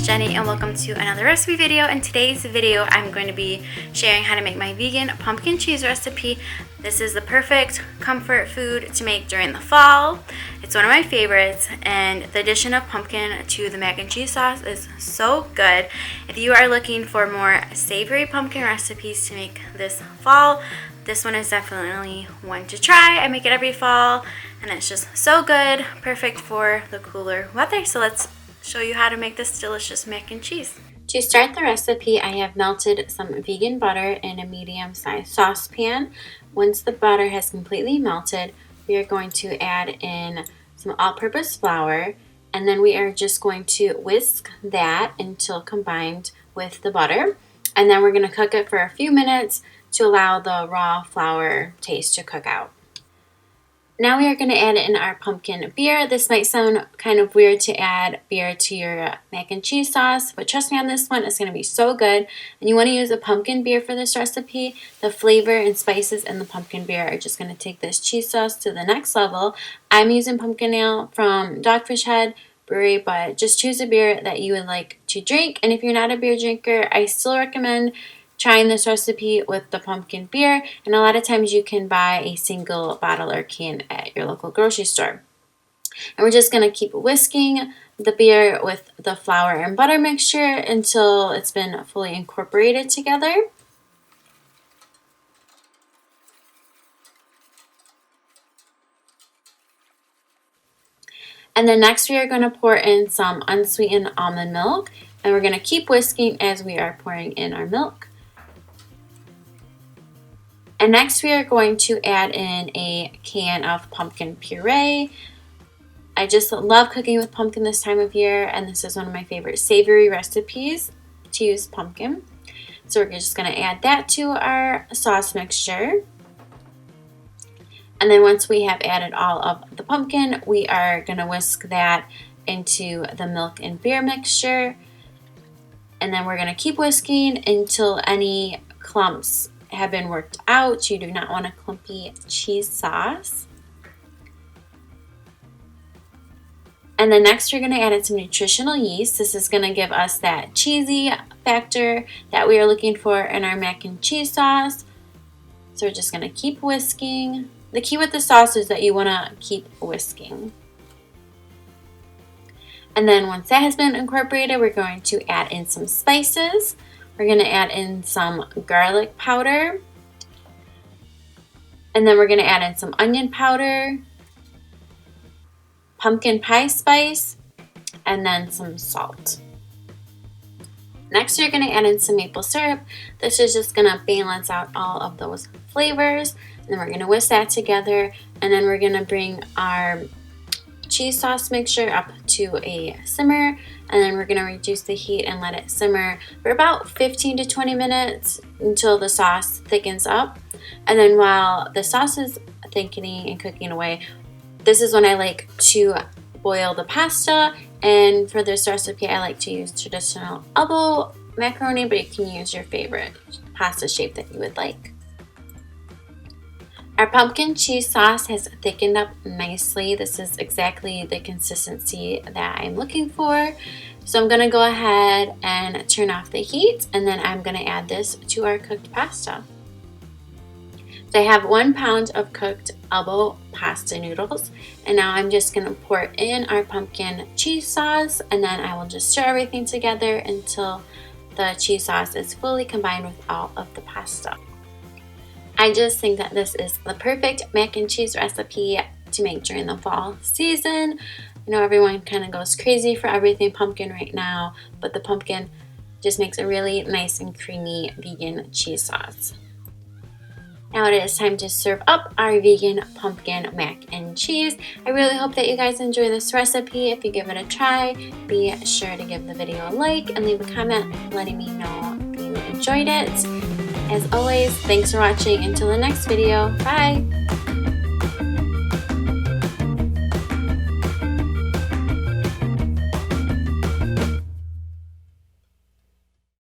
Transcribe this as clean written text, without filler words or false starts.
is Jenny and welcome to another recipe video. In today's video, I'm going to be sharing how to make my vegan pumpkin cheese recipe. This is the perfect comfort food to make during the fall. It's one of my favorites, and the addition of pumpkin to the mac and cheese sauce is so good. If you are looking for more savory pumpkin recipes to make this fall, this one is definitely one to try. I make it every fall and it's just so good, perfect for the cooler weather. So let's show you how to make this delicious mac and cheese. To start the recipe, I have melted some vegan butter in a medium-sized saucepan. Once the butter has completely melted, we are going to add in some all-purpose flour, and then we are just going to whisk that until combined with the butter, and then we're going to cook it for a few minutes to allow the raw flour taste to cook out. Now we are going to add in our pumpkin beer. This might sound kind of weird to add beer to your mac and cheese sauce, but trust me on this one, it's going to be so good. And you want to use a pumpkin beer for this recipe. The flavor and spices in the pumpkin beer are just going to take this cheese sauce to the next level. I'm using pumpkin ale from Dogfish Head Brewery, but just choose a beer that you would like to drink. And if you're not a beer drinker, I still recommend trying this recipe with the pumpkin beer, and a lot of times you can buy a single bottle or can at your local grocery store. And we're just going to keep whisking the beer with the flour and butter mixture until it's been fully incorporated together. And then next we are going to pour in some unsweetened almond milk, and we're going to keep whisking as we are pouring in our milk. And next we are going to add in a can of pumpkin puree. I just love cooking with pumpkin this time of year, and this is one of my favorite savory recipes to use pumpkin. So we're just going to add that to our sauce mixture. And then once we have added all of the pumpkin, we are going to whisk that into the milk and beer mixture. And then we're going to keep whisking until any clumps have been worked out. You do not want a clumpy cheese sauce. And then next we're going to add in some nutritional yeast. This is going to give us that cheesy factor that we are looking for in our mac and cheese sauce. So we're just going to keep whisking. The key with the sauce is that you want to keep whisking. And then once that has been incorporated, we're going to add in some spices. We're going to add in some garlic powder, and then we're going to add in some onion powder, pumpkin pie spice, and then some salt. Next, you're going to add in some maple syrup. This is just going to balance out all of those flavors, and then we're going to whisk that together, and then we're going to bring our cheese sauce mixture up to a simmer, and then we're going to reduce the heat and let it simmer for about 15 to 20 minutes until the sauce thickens up. And then while the sauce is thickening and cooking away, this is when I like to boil the pasta, and for this recipe I like to use traditional elbow macaroni, but you can use your favorite pasta shape that you would like. Our pumpkin cheese sauce has thickened up nicely. This is exactly the consistency that I'm looking for. So I'm going to go ahead and turn off the heat, and then I'm going to add this to our cooked pasta. So I have 1 pound of cooked elbow pasta noodles, and now I'm just going to pour in our pumpkin cheese sauce, and then I will just stir everything together until the cheese sauce is fully combined with all of the pasta. I just think that this is the perfect mac and cheese recipe to make during the fall season. I know everyone kind of goes crazy for everything pumpkin right now, but the pumpkin just makes a really nice and creamy vegan cheese sauce. Now it is time to serve up our vegan pumpkin mac and cheese. I really hope that you guys enjoy this recipe. If you give it a try, be sure to give the video a like and leave a comment letting me know if you enjoyed it. As always, thanks for watching. Until the next video, bye!